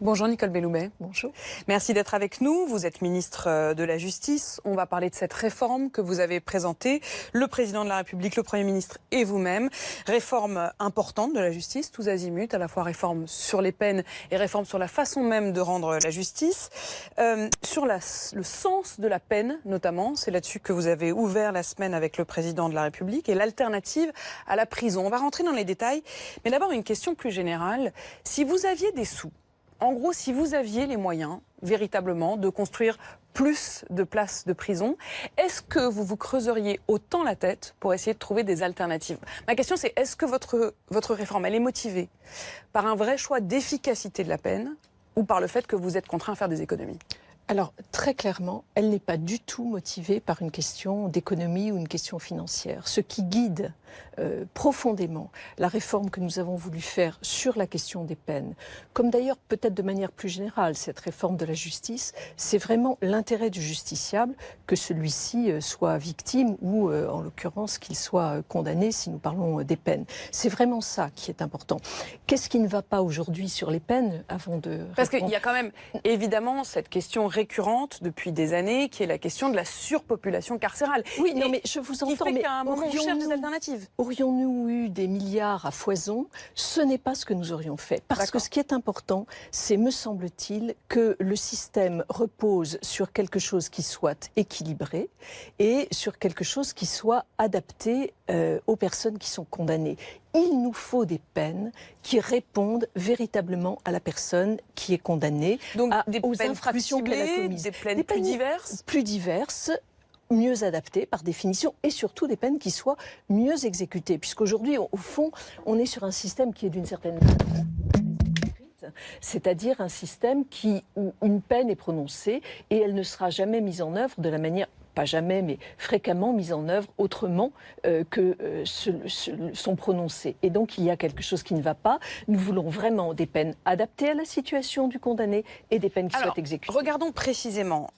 Bonjour Nicole Belloubet. Bonjour. Merci d'être avec nous. Vous êtes ministre de la Justice. On va parler de cette réforme que vous avez présentée, le président de la République, le Premier ministre et vous-même. Réforme importante de la justice, tous azimuts, à la fois réforme sur les peines et réforme sur la façon même de rendre la justice. Sur le sens de la peine, notamment, c'est là-dessus que vous avez ouvert la semaine avec le président de la République et l'alternative à la prison. On va rentrer dans les détails, mais d'abord une question plus générale. Si vous aviez des sous, en gros, si vous aviez les moyens, véritablement, de construire plus de places de prison, est-ce que vous vous creuseriez autant la tête pour essayer de trouver des alternatives? Ma question, c'est est-ce que votre réforme, elle est motivée par un vrai choix d'efficacité de la peine ou par le fait que vous êtes contraint à faire des économies? Alors, très clairement, elle n'est pas du tout motivée par une question d'économie ou une question financière. Ce qui guide profondément la réforme que nous avons voulu faire sur la question des peines, comme d'ailleurs peut-être de manière plus générale cette réforme de la justice, c'est vraiment l'intérêt du justiciable que celui-ci soit victime ou en l'occurrence qu'il soit condamné si nous parlons des peines. C'est vraiment ça qui est important. Qu'est-ce qui ne va pas aujourd'hui sur les peines avant de Parce qu'il y a quand même évidemment cette question récurrente depuis des années qui est la question de la surpopulation carcérale. Oui, non mais je vous entends, mais qu'à un moment on cherche des alternatives. Aurions-nous eu des milliards à foison? Ce n'est pas ce que nous aurions fait. Parce que ce qui est important, c'est, me semble-t-il, que le système repose sur quelque chose qui soit équilibré et sur quelque chose qui soit adapté aux personnes qui sont condamnées. Il nous faut des peines qui répondent véritablement à la personne qui est condamnée, donc aux infractions qu'elle a commises. Des peines plus diverses? Plus diverses, mieux adaptées par définition, et surtout des peines qui soient mieux exécutées. Puisqu'aujourd'hui, au fond, on est sur un système qui est d'une certaine manière, c'est-à-dire un système où une peine est prononcée et elle ne sera jamais mise en œuvre de la manière, pas jamais, mais fréquemment mise en œuvre autrement que sont prononcées. Et donc, il y a quelque chose qui ne va pas. Nous voulons vraiment des peines adaptées à la situation du condamné et des peines qui soient exécutées. Regardons précisément.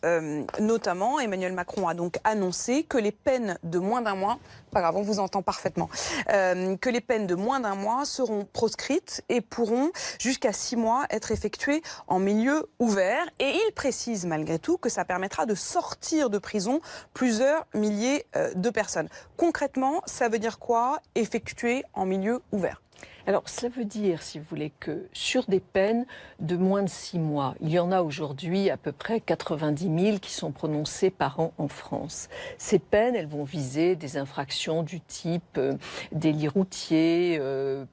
Notamment, Emmanuel Macron a donc annoncé que les peines de moins d'un mois, pas grave, on vous entend parfaitement, que les peines de moins d'un mois seront proscrites et pourront jusqu'à 6 mois être effectuées en milieu ouvert. Et il précise malgré tout que ça permettra de sortir de prison plusieurs milliers de personnes. Concrètement, ça veut dire quoi, effectuer en milieu ouvert? Alors, cela veut dire, si vous voulez, que sur des peines de moins de 6 mois, il y en a aujourd'hui à peu près 90 000 qui sont prononcées par an en France. Ces peines, elles vont viser des infractions du type délit routier,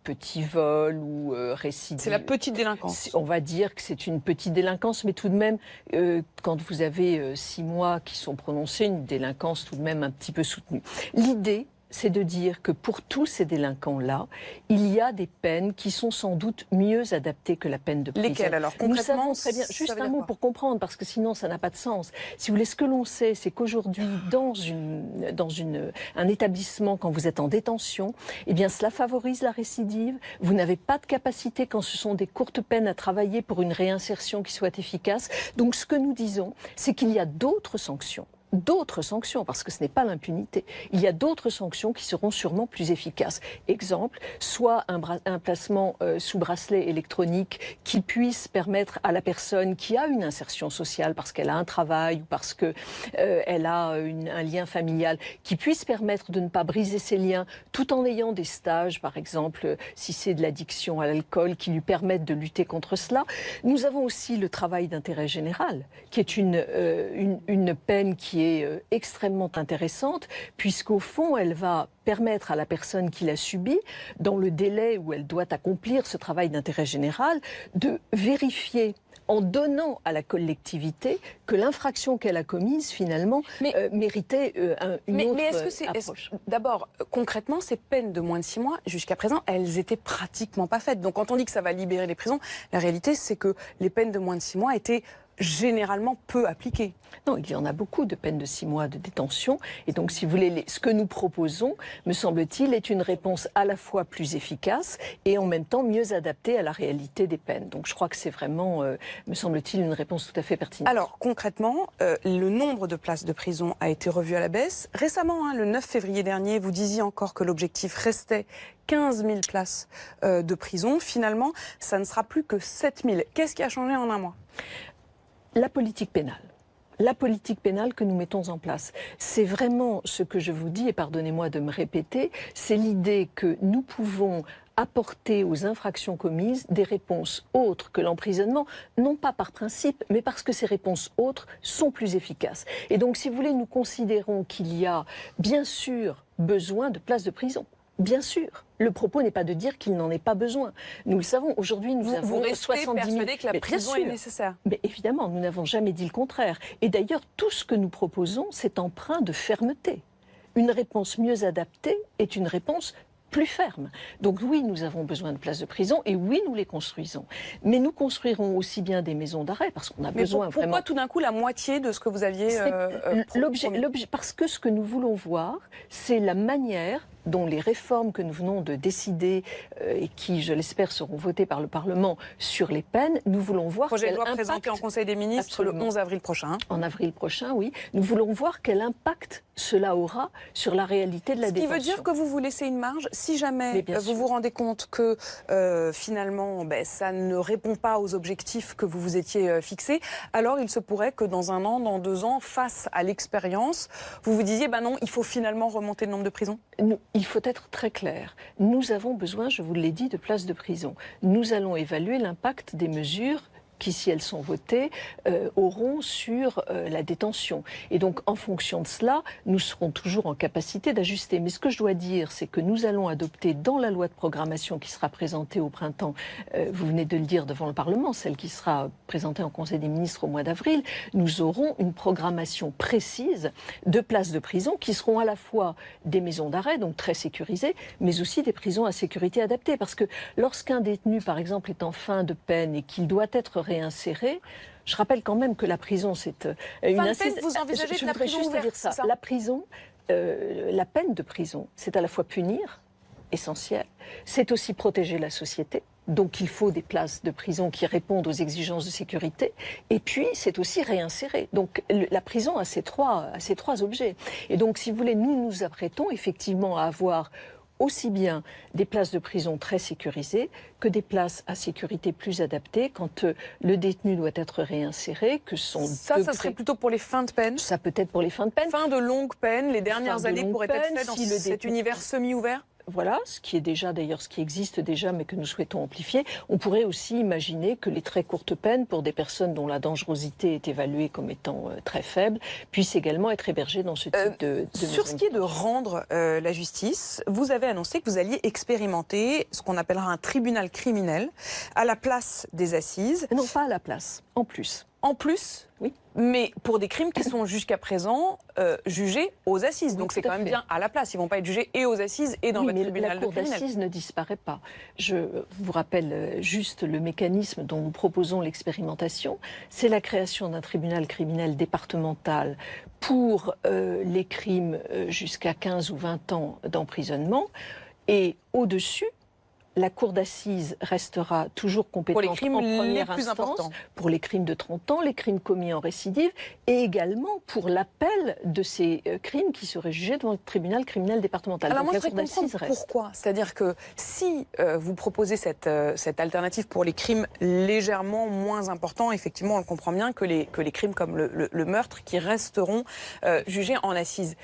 petit vol ou récidive. C'est la petite délinquance. On va dire que c'est une petite délinquance, mais tout de même, quand vous avez 6 mois qui sont prononcés, une délinquance tout de même un petit peu soutenue. L'idée, c'est de dire que pour tous ces délinquants-là, il y a des peines qui sont sans doute mieux adaptées que la peine de prison. Lesquelles alors? Concrètement, nous savons très bien, juste un mot pour comprendre, parce que sinon ça n'a pas de sens. Si vous voulez, ce que l'on sait, c'est qu'aujourd'hui, dans un établissement, quand vous êtes en détention, eh bien cela favorise la récidive. Vous n'avez pas de capacité, quand ce sont des courtes peines, à travailler pour une réinsertion qui soit efficace. Donc ce que nous disons, c'est qu'il y a d'autres sanctions, parce que ce n'est pas l'impunité. Il y a d'autres sanctions qui seront sûrement plus efficaces. exemple, soit un placement sous bracelet électronique qui puisse permettre à la personne qui a une insertion sociale parce qu'elle a un travail ou parce qu'elle a un lien familial, qui puisse permettre de ne pas briser ses liens tout en ayant des stages, par exemple, si c'est de l'addiction à l'alcool, qui lui permettent de lutter contre cela. Nous avons aussi le travail d'intérêt général, qui est une peine qui est extrêmement intéressante, puisqu'au fond, elle va permettre à la personne qui l'a subi, dans le délai où elle doit accomplir ce travail d'intérêt général, de vérifier, en donnant à la collectivité, que l'infraction qu'elle a commise, finalement, méritait une autre approche. D'abord, concrètement, ces peines de moins de 6 mois, jusqu'à présent, elles étaient pratiquement pas faites. Donc quand on dit que ça va libérer les prisons, la réalité, c'est que les peines de moins de 6 mois étaient généralement peu appliquées. Non, il y en a beaucoup de peines de 6 mois de détention. Et donc, si vous voulez, ce que nous proposons, me semble-t-il, est une réponse à la fois plus efficace et en même temps mieux adaptée à la réalité des peines. Donc, je crois que c'est vraiment, me semble-t-il, une réponse tout à fait pertinente. Alors, concrètement, le nombre de places de prison a été revu à la baisse. Récemment, le 9 février dernier, vous disiez encore que l'objectif restait 15 000 places de prison. Finalement, ça ne sera plus que 7 000. Qu'est-ce qui a changé en un mois ? La politique pénale. La politique pénale que nous mettons en place. C'est vraiment ce que je vous dis, et pardonnez-moi de me répéter, c'est l'idée que nous pouvons apporter aux infractions commises des réponses autres que l'emprisonnement, non pas par principe, mais parce que ces réponses autres sont plus efficaces. Et donc, si vous voulez, nous considérons qu'il y a bien sûr besoin de places de prison. Bien sûr. Le propos n'est pas de dire qu'il n'en est pas besoin. Nous le savons, aujourd'hui, nous avons 70 000... persuadé que la prison est nécessaire. Mais évidemment, nous n'avons jamais dit le contraire. Et d'ailleurs, tout ce que nous proposons, c'est empreint de fermeté. Une réponse mieux adaptée est une réponse plus ferme. Donc oui, nous avons besoin de places de prison et oui, nous les construisons. Mais nous construirons aussi bien des maisons d'arrêt parce qu'on a besoin pourquoi vraiment... Pourquoi tout d'un coup la moitié de ce que vous aviez l'objet, parce que ce que nous voulons voir, c'est la manière dont les réformes que nous venons de décider et qui, je l'espère, seront votées par le Parlement sur les peines, nous voulons voir projet de loi présenté en Conseil des ministres le 11 avril prochain. En avril prochain, oui. Nous voulons voir quel impact cela aura sur la réalité de la détention. Ce qui veut dire que vous vous laissez une marge si jamais vous vous rendez compte que finalement ça ne répond pas aux objectifs que vous vous étiez fixés, alors il se pourrait que dans 1 an, dans 2 ans, face à l'expérience, vous vous disiez non, il faut finalement remonter le nombre de prisons. Il faut être très clair. Nous avons besoin, je vous l'ai dit, de places de prison. Nous allons évaluer l'impact des mesures qui, si elles sont votées, auront sur la détention. Et donc, en fonction de cela, nous serons toujours en capacité d'ajuster. Mais ce que je dois dire, c'est que nous allons adopter dans la loi de programmation qui sera présentée au printemps, vous venez de le dire devant le Parlement, celle qui sera présentée en Conseil des ministres au mois d'avril, nous aurons une programmation précise de places de prison qui seront à la fois des maisons d'arrêt, donc très sécurisées, mais aussi des prisons à sécurité adaptée. Parce que lorsqu'un détenu, par exemple, est en fin de peine et qu'il doit être réinséré, je rappelle quand même que la prison, c'est une incise. Vous envisagez que la prison ouverte, dire ça. La prison, la peine de prison, c'est à la fois punir, essentiel, c'est aussi protéger la société. Donc il faut des places de prison qui répondent aux exigences de sécurité. Et puis c'est aussi réinsérer. Donc la prison a ces trois objets. Et donc si vous voulez, nous nous apprêtons effectivement à avoir aussi bien des places de prison très sécurisées que des places à sécurité plus adaptées quand le détenu doit être réinséré, que son ça serait plutôt pour les fins de peine. Ça peut être pour les fins de peine. Fin de longue peine, les dernières années pourraient être faites dans cet univers semi-ouvert. Voilà, ce qui est déjà d'ailleurs, ce qui existe déjà, mais que nous souhaitons amplifier. On pourrait aussi imaginer que les très courtes peines pour des personnes dont la dangerosité est évaluée comme étant très faible puissent également être hébergées dans ce type de sur ce qui est de rendre la justice, vous avez annoncé que vous alliez expérimenter ce qu'on appellera un tribunal criminel à la place des assises. Non, pas à la place, en plus. En plus, oui. Mais pour des crimes qui sont jusqu'à présent jugés aux assises. Donc c'est quand même bien à la place. Ils ne vont pas être jugés et aux assises et dans le tribunal de criminel. La cour d'assises ne disparaît pas. Je vous rappelle juste le mécanisme dont nous proposons l'expérimentation. C'est la création d'un tribunal criminel départemental pour les crimes jusqu'à 15 ou 20 ans d'emprisonnement. Et au-dessus, la cour d'assises restera toujours compétente en première instance pour les crimes de 30 ans, les crimes commis en récidive et également pour l'appel de ces crimes qui seraient jugés devant le tribunal criminel départemental. Alors donc moi, je voudrais comprendre pourquoi. C'est-à-dire que si vous proposez cette alternative pour les crimes légèrement moins importants, effectivement, on le comprend bien que les crimes comme le meurtre qui resteront jugés en assises.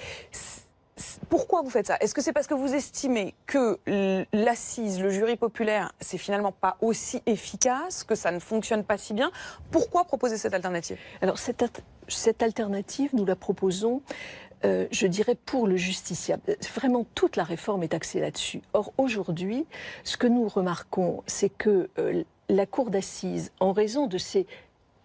Pourquoi vous faites ça? Est-ce que c'est parce que vous estimez que l'assise, le jury populaire, c'est finalement pas aussi efficace, que ça ne fonctionne pas si bien? Pourquoi proposer cette alternative? Alors cette alternative, nous la proposons, je dirais, pour le justiciable. Vraiment, toute la réforme est axée là-dessus. Or, aujourd'hui, ce que nous remarquons, c'est que la cour d'assises, en raison de ses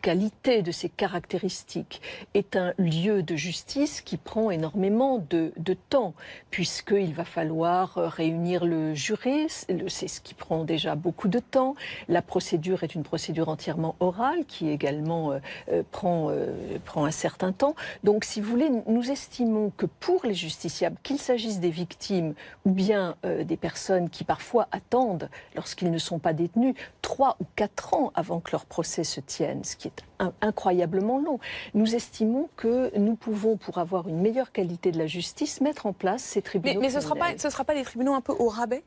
qualités, de ses caractéristiques, est un lieu de justice qui prend énormément de temps, puisqu'il va falloir réunir le jury, c'est ce qui prend déjà beaucoup de temps. La procédure est une procédure entièrement orale qui également prend un certain temps. Donc, si vous voulez, nous estimons que pour les justiciables, qu'il s'agisse des victimes ou bien des personnes qui parfois attendent, lorsqu'ils ne sont pas détenus, 3 ou 4 ans avant que leur procès se tienne, ce qui est incroyablement long. Nous estimons que nous pouvons, pour avoir une meilleure qualité de la justice, mettre en place ces tribunaux. Mais ce ne sera pas des tribunaux un peu au rabais ?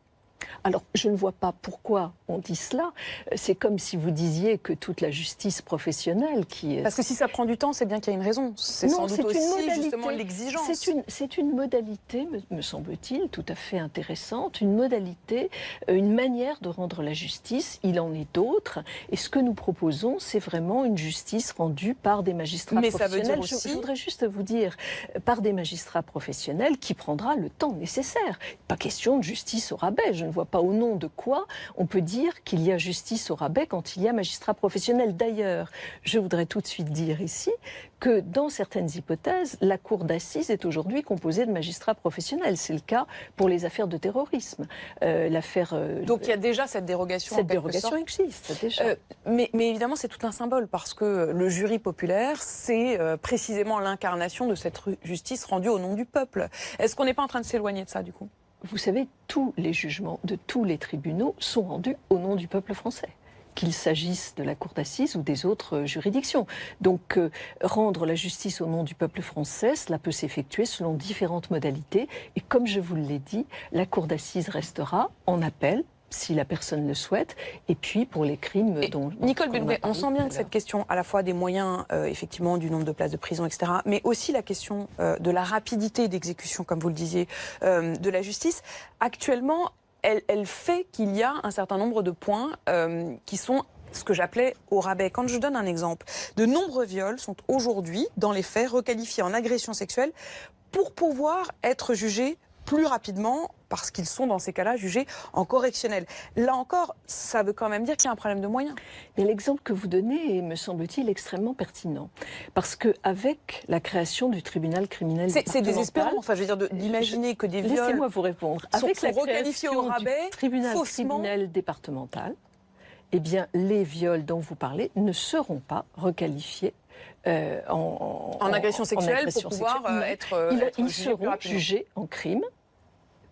Alors, je ne vois pas pourquoi on dit cela. C'est comme si vous disiez que toute la justice professionnelle qui est... Parce que si ça prend du temps, c'est bien qu'il y a une raison. C'est sans doute aussi justement l'exigence. C'est une modalité, me semble-t-il, tout à fait intéressante. Une modalité, une manière de rendre la justice. Il en est d'autres. Et ce que nous proposons, c'est vraiment une justice rendue par des magistrats professionnels. Ça veut dire aussi... Je voudrais juste vous dire, par des magistrats professionnels qui prendra le temps nécessaire. Pas question de justice au rabais. Je ne vois pas au nom de quoi on peut dire qu'il y a justice au rabais quand il y a magistrat professionnel. D'ailleurs, je voudrais tout de suite dire ici que dans certaines hypothèses, la cour d'assises est aujourd'hui composée de magistrats professionnels. C'est le cas pour les affaires de terrorisme. Donc il y a déjà cette dérogation. Cette dérogation existe déjà. Mais évidemment, c'est tout un symbole parce que le jury populaire, c'est précisément l'incarnation de cette justice rendue au nom du peuple. Est-ce qu'on n'est pas en train de s'éloigner de ça, du coup ? Vous savez, tous les jugements de tous les tribunaux sont rendus au nom du peuple français, qu'il s'agisse de la cour d'assises ou des autres juridictions. Donc, rendre la justice au nom du peuple français, cela peut s'effectuer selon différentes modalités. Et comme je vous l'ai dit, la cour d'assises restera en appel, si la personne le souhaite, et puis pour les crimes dont Nicole Belloubet, on sent bien que cette question à la fois des moyens, effectivement, du nombre de places de prison, etc., mais aussi la question de la rapidité d'exécution, comme vous le disiez, de la justice, actuellement, elle fait qu'il y a un certain nombre de points qui sont ce que j'appelais au rabais. Quand je donne un exemple, de nombreux viols sont aujourd'hui, dans les faits, requalifiés en agression sexuelle pour pouvoir être jugés plus rapidement, parce qu'ils sont dans ces cas-là jugés en correctionnel. Là encore, ça veut quand même dire qu'il y a un problème de moyens. Mais l'exemple que vous donnez est, me semble-t-il, extrêmement pertinent. Parce qu'avec la création du tribunal criminel départemental... C'est désespérant, enfin, je veux dire, d'imaginer que des viols... Laissez-moi vous répondre. Avec la requalifiés au rabais, du tribunal criminel départemental, eh bien, les viols dont vous parlez ne seront pas requalifiés en agression sexuelle pour pouvoir ils seront jugés en crime,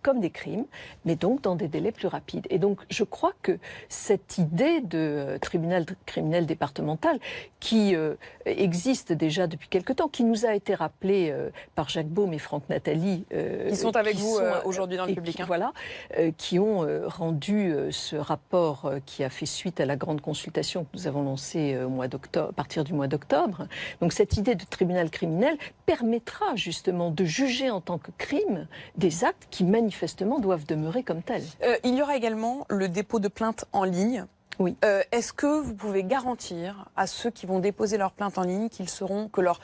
comme des crimes, mais donc dans des délais plus rapides. Et donc, je crois que cette idée de tribunal criminel départemental, qui existe déjà depuis quelque temps, qui nous a été rappelée par Jacques Beaume et Franck Nathalie... qui sont avec vous aujourd'hui dans le public. Voilà, qui ont rendu ce rapport qui a fait suite à la grande consultation que nous avons lancée à partir du mois d'octobre. Donc, cette idée de tribunal criminel permettra justement de juger en tant que crime des actes qui manifestement doivent demeurer comme tels. Il y aura également le dépôt de plainte en ligne. Oui. Est-ce que vous pouvez garantir à ceux qui vont déposer leur plainte en ligne que leur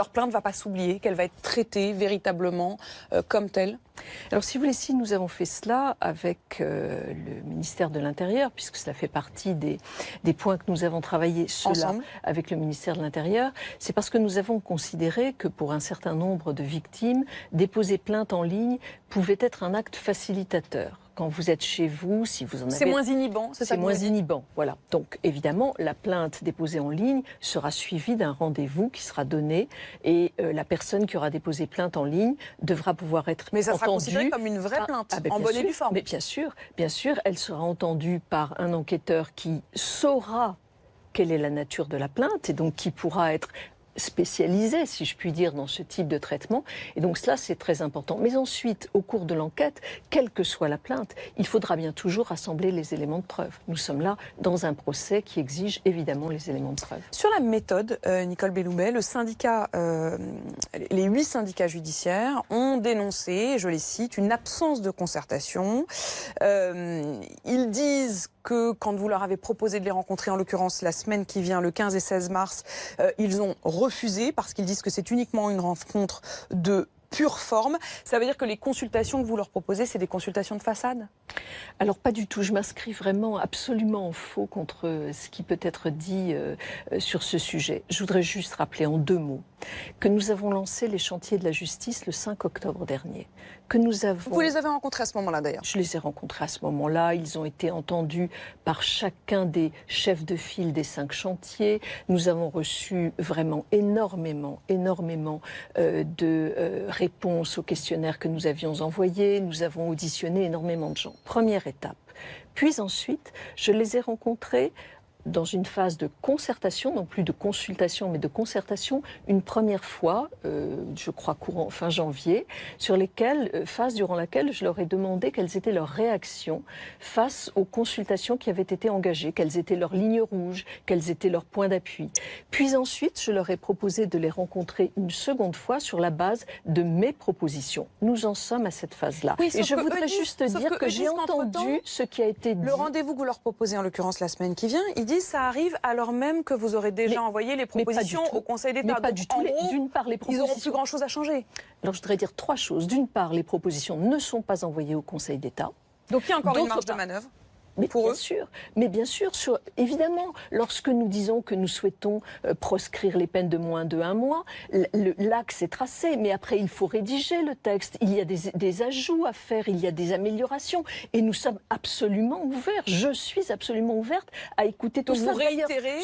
plainte ne va pas s'oublier, qu'elle va être traitée véritablement comme telle ? Alors, si vous voulez, si nous avons fait cela avec le ministère de l'Intérieur, puisque cela fait partie des points que nous avons travaillé avec le ministère de l'Intérieur, c'est parce que nous avons considéré que pour un certain nombre de victimes, déposer plainte en ligne pouvait être un acte facilitateur. Quand vous êtes chez vous, si vous en avez... C'est moins inhibant, c'est moins inhibant, voilà. Donc, évidemment, la plainte déposée en ligne sera suivie d'un rendez-vous qui sera donné et la personne qui aura déposé plainte en ligne devra pouvoir être entendue... Mais ça sera considéré comme une vraie plainte, en bonne et due forme. Mais bien sûr, elle sera entendue par un enquêteur qui saura quelle est la nature de la plainte et donc qui pourra être spécialisé, si je puis dire, dans ce type de traitement. Et donc cela, c'est très important. Mais ensuite, au cours de l'enquête, quelle que soit la plainte, il faudra bien toujours rassembler les éléments de preuve. Nous sommes là dans un procès qui exige évidemment les éléments de preuve. Sur la méthode, Nicole Belloubet, les 8 syndicats judiciaires ont dénoncé, je les cite, une absence de concertation. Ils disent que quand vous leur avez proposé de les rencontrer, en l'occurrence la semaine qui vient, le 15 et 16 mars, ils ont refusé parce qu'ils disent que c'est uniquement une rencontre de pure forme. Ça veut dire que les consultations que vous leur proposez, c'est des consultations de façade? Alors pas du tout, je m'inscris vraiment absolument en faux contre ce qui peut être dit sur ce sujet. Je voudrais juste rappeler en 2 mots que nous avons lancé les chantiers de la justice le 5 octobre dernier. Que nous avons... Vous les avez rencontrés à ce moment-là d'ailleurs? Je les ai rencontrés à ce moment-là, ils ont été entendus par chacun des chefs de file des 5 chantiers. Nous avons reçu vraiment énormément de réponses aux questionnaires que nous avions envoyés. Nous avons auditionné énormément de gens. Première étape. Puis ensuite, je les ai rencontrés dans une phase de concertation, non plus de consultation, mais de concertation, une première fois, je crois fin janvier, phase durant laquelle je leur ai demandé quelles étaient leurs réactions face aux consultations qui avaient été engagées, quelles étaient leurs lignes rouges, quels étaient leurs points d'appui. Puis ensuite, je leur ai proposé de les rencontrer une seconde fois sur la base de mes propositions. Nous en sommes à cette phase-là. Oui, et je voudrais juste dire que j'ai entendu ce qui a été dit. Le rendez-vous que vous leur proposez, en l'occurrence la semaine qui vient, il dit ça arrive alors même que vous aurez déjà envoyé les propositions au Conseil d'État. Mais pas du tout. D'une part, les propositions... Ils n'auront plus grand-chose à changer. Alors je voudrais dire 3 choses. D'une part, les propositions ne sont pas envoyées au Conseil d'État. Donc il y a encore une marge de manœuvre. Mais bien sûr, évidemment, lorsque nous disons que nous souhaitons proscrire les peines de moins de 1 mois, l'axe est tracé, mais après il faut rédiger le texte, il y a des ajouts à faire, il y a des améliorations, et nous sommes absolument ouverts, je suis absolument ouverte à écouter tout ça. Vous réitérez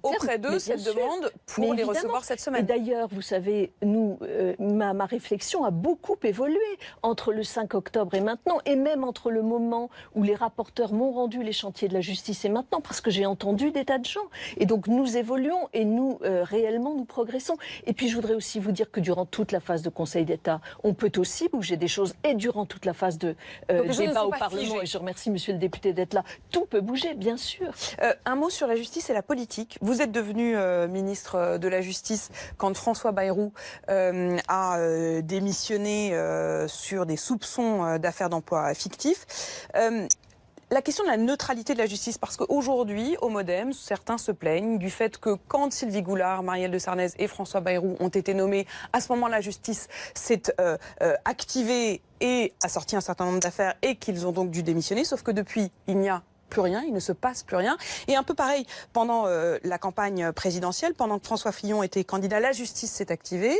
auprès d'eux cette demande pour les recevoir cette semaine. Et d'ailleurs, vous savez, ma réflexion a beaucoup évolué entre le 5 octobre et maintenant, et même entre le moment où les rapporteurs m'ont rendu les chantiers de la justice et maintenant, parce que j'ai entendu des tas de gens. Et donc nous évoluons et réellement nous progressons. Et puis je voudrais aussi vous dire que durant toute la phase de Conseil d'État, on peut aussi bouger des choses, et durant toute la phase de débat au Parlement, et je remercie monsieur le député d'être là, tout peut bouger, bien sûr. Un mot sur la justice et la politique. Vous êtes devenu ministre de la Justice quand François Bayrou a démissionné sur des soupçons d'affaires d'emploi fictifs. La question de la neutralité de la justice, parce qu'aujourd'hui, au MoDem, certains se plaignent du fait que quand Sylvie Goulard, Marielle de Sarnez et François Bayrou ont été nommés, à ce moment la justice s'est activée et a sorti un certain nombre d'affaires et qu'ils ont donc dû démissionner, sauf que depuis, il n'y a plus rien, il ne se passe plus rien. Et un peu pareil, pendant la campagne présidentielle, pendant que François Fillon était candidat, la justice s'est activée,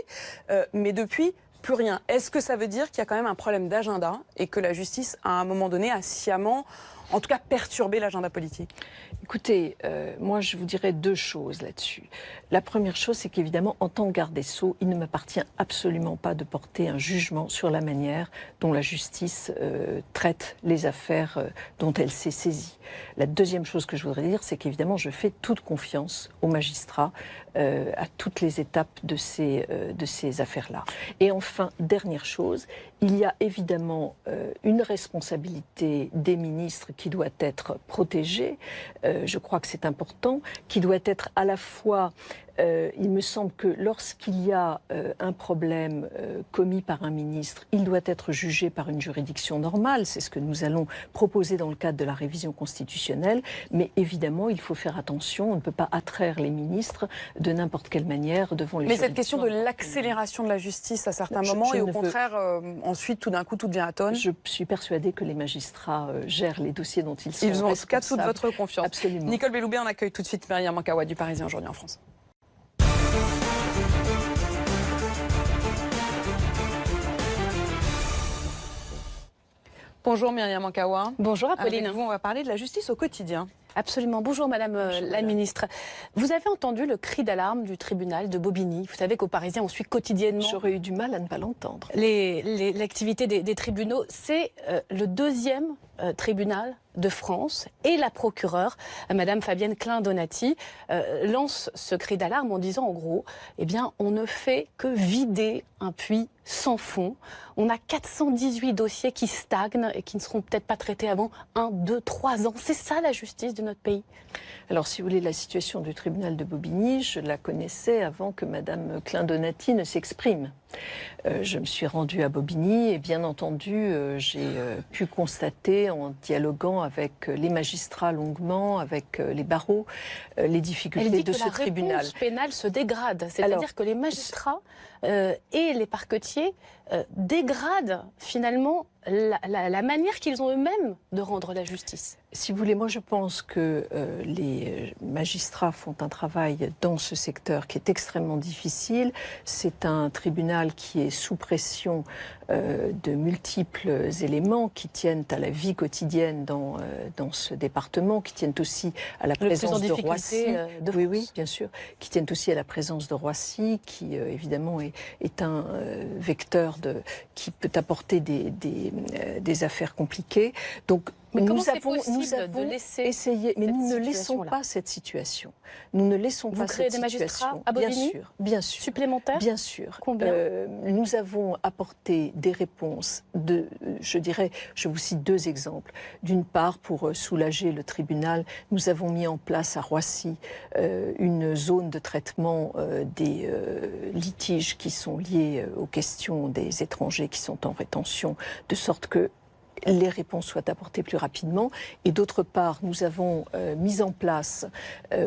mais depuis, plus rien. Est-ce que ça veut dire qu'il y a quand même un problème d'agenda et que la justice, à un moment donné, a sciemment, en tout cas, perturbé l'agenda politique? Écoutez, moi je vous dirais 2 choses là-dessus. La première chose, c'est qu'évidemment, en tant que garde des Sceaux, il ne m'appartient absolument pas de porter un jugement sur la manière dont la justice traite les affaires dont elle s'est saisie. La deuxième chose que je voudrais dire, c'est qu'évidemment, je fais toute confiance aux magistrats à toutes les étapes de ces affaires-là. Et enfin, dernière chose, il y a évidemment une responsabilité des ministres qui doit être protégée. Je crois que c'est important, qui doit être à la fois... il me semble que lorsqu'il y a un problème commis par un ministre, il doit être jugé par une juridiction normale. C'est ce que nous allons proposer dans le cadre de la révision constitutionnelle. Mais évidemment, il faut faire attention. On ne peut pas attraire les ministres de n'importe quelle manière devant les juridictions. Mais cette question de l'accélération de la justice à certains moments et au contraire, ensuite, tout d'un coup, tout devient atone. Je suis persuadée que les magistrats gèrent les dossiers dont ils sont responsables. Ils ont en tout cas toute votre confiance. Absolument. Nicole Belloubet, on accueille tout de suite Myriam Mankawa du Parisien aujourd'hui en France. Bonjour Myriam Mankawa. Bonjour Apolline. Avec vous, on va parler de la justice au quotidien. Absolument. Bonjour Madame la Ministre. Vous avez entendu le cri d'alarme du tribunal de Bobigny. Vous savez qu'au Parisien, on suit quotidiennement... J'aurais eu du mal à ne pas l'entendre. L'activité des tribunaux. C'est le 2e tribunal de France et la procureure, Madame Fabienne Klein-Donati, lance ce cri d'alarme en disant en gros, eh bien, on ne fait que vider un puits sans fond. On a 418 dossiers qui stagnent et qui ne seront peut-être pas traités avant 1, 2, 3 ans. C'est ça la justice de notre pays. Alors, si vous voulez, la situation du tribunal de Bobigny, je la connaissais avant que Madame Klein-Donati ne s'exprime. Je me suis rendue à Bobigny et bien entendu, j'ai pu constater expliqué en dialoguant avec les magistrats longuement, avec les barreaux, les difficultés de ce tribunal. La réponse pénale se dégrade, c'est-à-dire que les magistrats et les parquetiers dégradent finalement la manière qu'ils ont eux-mêmes de rendre la justice. Si vous voulez, moi je pense que les magistrats font un travail dans ce secteur qui est extrêmement difficile. C'est un tribunal qui est sous pression de multiples éléments qui tiennent à la vie quotidienne dans ce département, qui tiennent aussi à la présence de Roissy. Oui, bien sûr. Qui tiennent aussi à la présence de Roissy, qui évidemment est un vecteur qui peut apporter des affaires compliquées. Donc, nous avons essayé, mais nous ne laissons pas cette situation. Nous ne laissons pas cette situation. Vous créez des magistrats à Bobigny ? Bien sûr. Supplémentaires ? Bien sûr. Combien ? Nous avons apporté des réponses je vous cite 2 exemples. D'une part, pour soulager le tribunal, nous avons mis en place à Roissy une zone de traitement des litiges qui sont liés aux questions des étrangers qui sont en rétention, de sorte que les réponses soient apportées plus rapidement. Et d'autre part, nous avons mis en place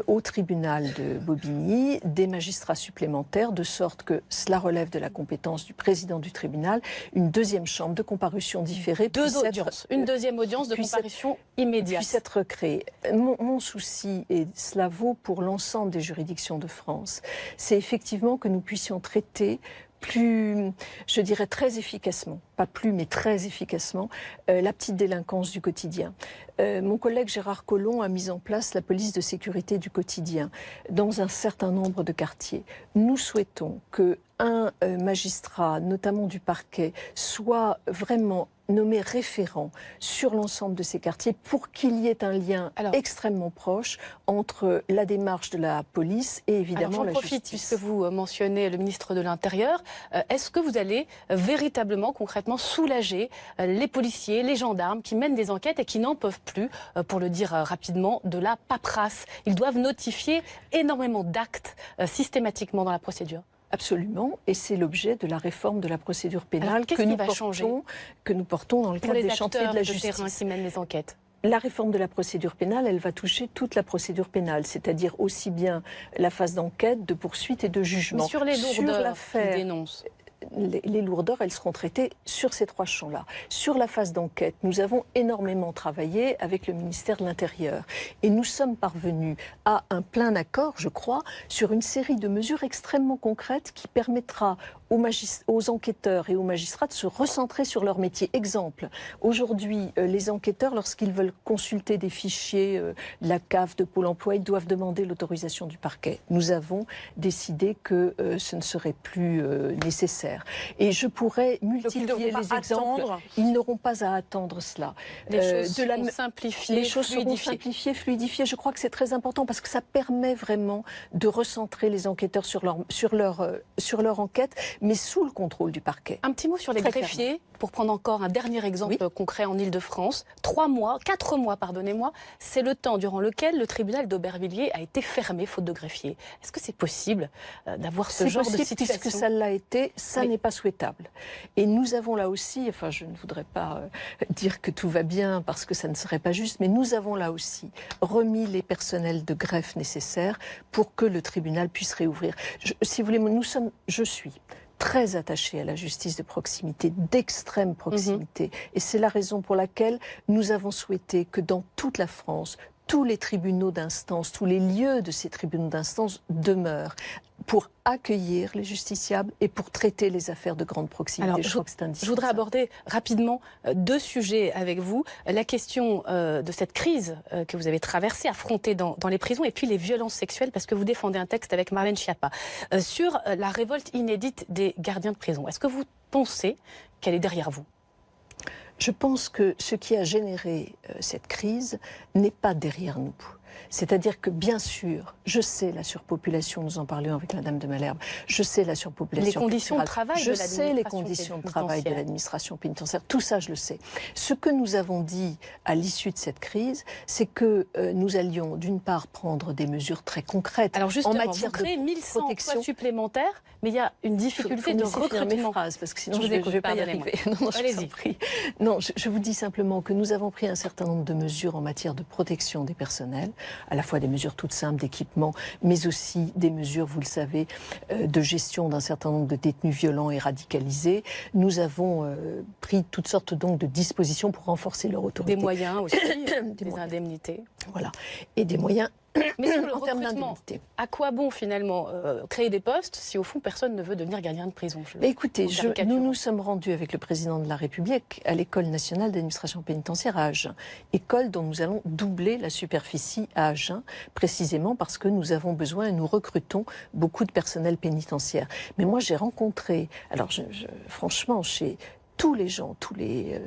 au tribunal de Bobigny des magistrats supplémentaires, de sorte que cela relève de la compétence du président du tribunal, une 2e chambre de comparution différée. Une 2e audience de comparution immédiate. Puisse être créée. Mon souci, et cela vaut pour l'ensemble des juridictions de France, c'est effectivement que nous puissions traiter plus, je dirais très efficacement, pas plus mais très efficacement, la petite délinquance du quotidien. Mon collègue Gérard Collomb a mis en place la police de sécurité du quotidien dans un certain nombre de quartiers. Nous souhaitons qu'un magistrat, notamment du parquet, soit vraiment nommé référent sur l'ensemble de ces quartiers pour qu'il y ait un lien extrêmement proche entre la démarche de la police et évidemment la justice. Puisque vous mentionnez le ministre de l'Intérieur, est-ce que vous allez véritablement, concrètement soulager les policiers, les gendarmes qui mènent des enquêtes et qui n'en peuvent plus, pour le dire rapidement, de la paperasse? Ils doivent notifier énormément d'actes systématiquement dans la procédure. Absolument, et c'est l'objet de la réforme de la procédure pénale que nous portons dans le cadre des chantiers de la justice. Terrain qui mènent les enquêtes. La réforme de la procédure pénale, elle va toucher toute la procédure pénale, c'est-à-dire aussi bien la phase d'enquête, de poursuite et de jugement. Mais sur les lourdeurs qu'ils dénoncent. Les lourdeurs, elles seront traitées sur ces 3 champs-là. Sur la phase d'enquête, nous avons énormément travaillé avec le ministère de l'Intérieur. Et nous sommes parvenus à un plein accord, je crois, sur une série de mesures extrêmement concrètes qui permettra aux enquêteurs et aux magistrats de se recentrer sur leur métier. Exemple, aujourd'hui, les enquêteurs, lorsqu'ils veulent consulter des fichiers de la CAF, de Pôle emploi, ils doivent demander l'autorisation du parquet. Nous avons décidé que ce ne serait plus nécessaire. Et je pourrais multiplier les exemples. Ils n'auront pas à attendre cela. Les choses seront simplifiées, les choses seront simplifiées, fluidifiées. Je crois que c'est très important parce que ça permet vraiment de recentrer les enquêteurs sur leur enquête, mais sous le contrôle du parquet. Un petit mot sur les greffiers, pour prendre encore un dernier exemple concret en Ile-de-France. 4 mois, pardonnez-moi, c'est le temps durant lequel le tribunal d'Aubervilliers a été fermé faute de greffiers. Est-ce que c'est possible d'avoir ce genre de situation ? Puisque ça l'a été, ça n'est pas souhaitable. Et nous avons là aussi, enfin je ne voudrais pas dire que tout va bien parce que ça ne serait pas juste, mais nous avons là aussi remis les personnels de greffe nécessaires pour que le tribunal puisse réouvrir. Si vous voulez, je suis très attachée à la justice de proximité, d'extrême proximité. Et c'est la raison pour laquelle nous avons souhaité que dans toute la France, tous les tribunaux d'instance, tous les lieux de ces tribunaux d'instance demeurent pour accueillir les justiciables et pour traiter les affaires de grande proximité. Alors, je voudrais aborder rapidement 2 sujets avec vous. La question de cette crise que vous avez traversée, affrontée dans les prisons, et puis les violences sexuelles, parce que vous défendez un texte avec Marlène Schiappa, sur la révolte inédite des gardiens de prison. Est-ce que vous pensez qu'elle est derrière vous ? Je pense que ce qui a généré cette crise n'est pas derrière nous. C'est-à-dire que, bien sûr, je sais la surpopulation, nous en parlions avec Madame de Malherbe, je sais la surpopulation. Les conditions de travail je sais les conditions de travail de l'administration pénitentiaire. Tout ça, je le sais. Ce que nous avons dit à l'issue de cette crise, c'est que nous allions, d'une part, prendre des mesures très concrètes. Alors justement, en matière vous créez de 1100 protection emplois supplémentaires, mais il y a une difficulté de recrutement. Mes phrases, parce que sinon je je ne vais pas y arriver. Non, allez-y. Non, je vous dis simplement que nous avons pris un certain nombre de mesures en matière de protection des personnels, à la fois des mesures toutes simples d'équipement, mais aussi des mesures, vous le savez, de gestion d'un certain nombre de détenus violents et radicalisés. Nous avons pris toutes sortes donc de dispositions pour renforcer leur autorité. Des moyens aussi, des indemnités. Voilà, et des moyens. Mais sur le en termes recrutement, d'indemnité. à quoi bon finalement créer des postes si au fond personne ne veut devenir gardien de prison? Mais écoutez, nous nous sommes rendus avec le président de la République à l'École nationale d'administration pénitentiaire à Agen. École dont nous allons doubler la superficie à Agen, précisément parce que nous avons besoin et nous recrutons beaucoup de personnel pénitentiaire. Mais moi j'ai rencontré, alors franchement, chez tous les gens, toutes les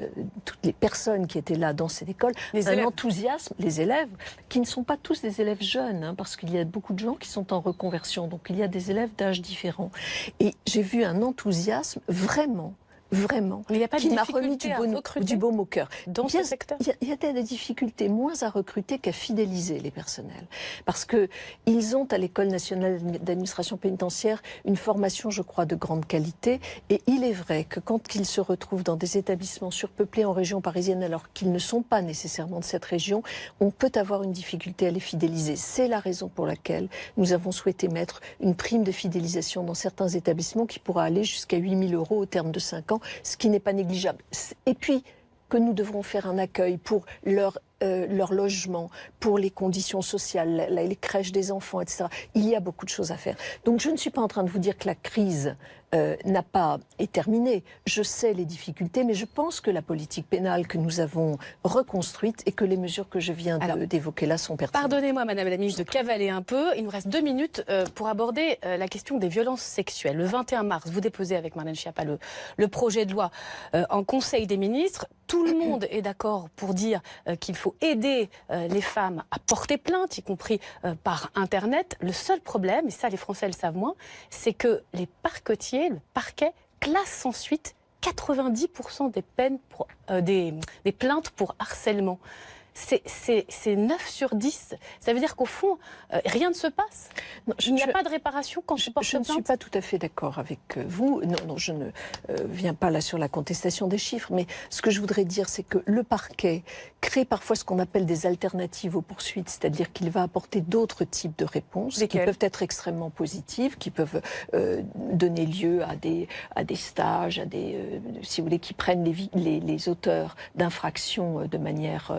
personnes qui étaient là dans cette école, un enthousiasme, les élèves, qui ne sont pas tous des élèves jeunes, hein, parce qu'il y a beaucoup de gens qui sont en reconversion, donc il y a des élèves d'âge différents. Et j'ai vu un enthousiasme vraiment, mais il n'y a pas de qui m'a difficulté remis du baume au cœur. Dans ce secteur, il y a des difficultés moins à recruter qu'à fidéliser les personnels. Parce qu'ils ont à l'École nationale d'administration pénitentiaire une formation, je crois, de grande qualité. Et il est vrai que quand ils se retrouvent dans des établissements surpeuplés en région parisienne, alors qu'ils ne sont pas nécessairement de cette région, on peut avoir une difficulté à les fidéliser. C'est la raison pour laquelle nous avons souhaité mettre une prime de fidélisation dans certains établissements qui pourra aller jusqu'à 8 000 € au terme de 5 ans, ce qui n'est pas négligeable. Et puis, que nous devrons faire un accueil pour leur logement, pour les conditions sociales, les crèches des enfants, etc. Il y a beaucoup de choses à faire. Donc je ne suis pas en train de vous dire que la crise est terminée. Je sais les difficultés, mais je pense que la politique pénale que nous avons reconstruite et que les mesures que je viens d'évoquer là sont pertinentes. Pardonnez-moi, Madame la Ministre, de cavaler un peu. Il nous reste 2 minutes pour aborder la question des violences sexuelles. Le 21 mars, vous déposez avec Marlène Schiappa le projet de loi en Conseil des ministres. Tout le monde est d'accord pour dire qu'il faut aider les femmes à porter plainte, y compris par Internet. Le seul problème, et ça les Français le savent moins, c'est que les parquetiers, le parquet, classent sans suite 90% des peines des plaintes pour harcèlement. C'est 9 sur 10. Ça veut dire qu'au fond, rien ne se passe. Non, il n'y a pas de réparation quand je porte plainte. Je ne suis pas tout à fait d'accord avec vous. Non, je ne viens pas là sur la contestation des chiffres, mais ce que je voudrais dire, c'est que le parquet crée parfois ce qu'on appelle des alternatives aux poursuites, c'est-à-dire qu'il va apporter d'autres types de réponses qui peuvent être extrêmement positives, qui peuvent donner lieu à des stages, si vous voulez, qui prennent les auteurs d'infractions de manière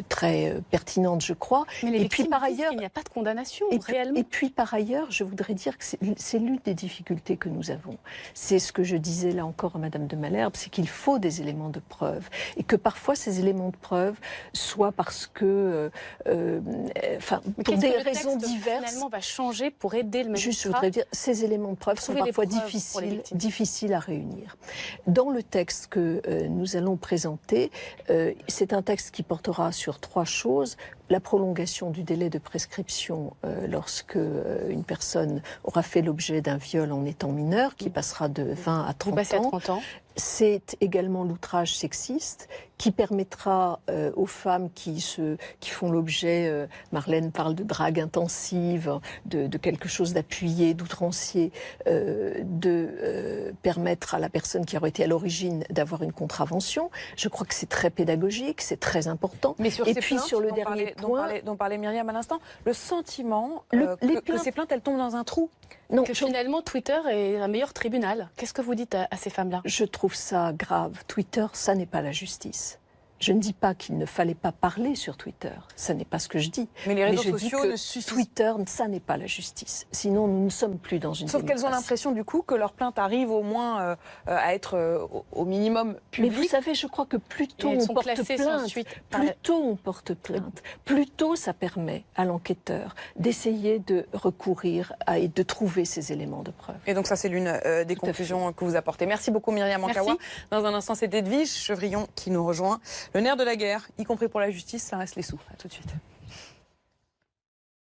très pertinente, je crois. Mais et puis par ailleurs, il n'y a pas de condamnation réellement. Et puis par ailleurs, je voudrais dire que c'est l'une des difficultés que nous avons. C'est ce que je disais là encore à Madame de Malherbe, c'est qu'il faut des éléments de preuve et que parfois ces éléments de preuve soient parce que, pour des raisons diverses, finalement va changer pour aider le magistrat. Juste, je voudrais dire, ces éléments de preuve sont parfois difficiles à réunir. Dans le texte que nous allons présenter, c'est un texte qui portera sur 3 choses. La prolongation du délai de prescription lorsque une personne aura fait l'objet d'un viol en étant mineur, qui passera de 20 à 30 ans. À 30 ans. C'est également l'outrage sexiste qui permettra aux femmes qui font l'objet, Marlène parle de drague intensive, de quelque chose d'appuyé, d'outrancier, de permettre à la personne qui aurait été à l'origine d'avoir une contravention. Je crois que c'est très pédagogique, c'est très important. Mais sur et ces puis plaintes, sur le dernier point, dont parlait Myriam à l'instant, le sentiment que ces plaintes, elles tombent dans un trou. Non, que finalement Twitter est un meilleur tribunal. Qu'est-ce que vous dites à ces femmes-là? Je trouve ça grave. Twitter, ça n'est pas la justice. Je ne dis pas qu'il ne fallait pas parler sur Twitter. Ça n'est pas ce que je dis. Mais les réseaux sociaux ne suffisent pas. Twitter, ça n'est pas la justice. Sinon, nous ne sommes plus dans une Sauf qu'elles ont l'impression, du coup, que leurs plaintes arrivent au moins à être au minimum publiques. Mais vous savez, je crois que plus tôt on porte plainte, plus tôt ça permet à l'enquêteur d'essayer de recourir et de trouver ces éléments de preuve. Et donc ça, c'est l'une des conclusions que vous apportez. Merci beaucoup, Myriam Ankawa. Dans un instant, c'est Edwige Chevrillon qui nous rejoint. Le nerf de la guerre, y compris pour la justice, ça reste les sous. À tout de suite.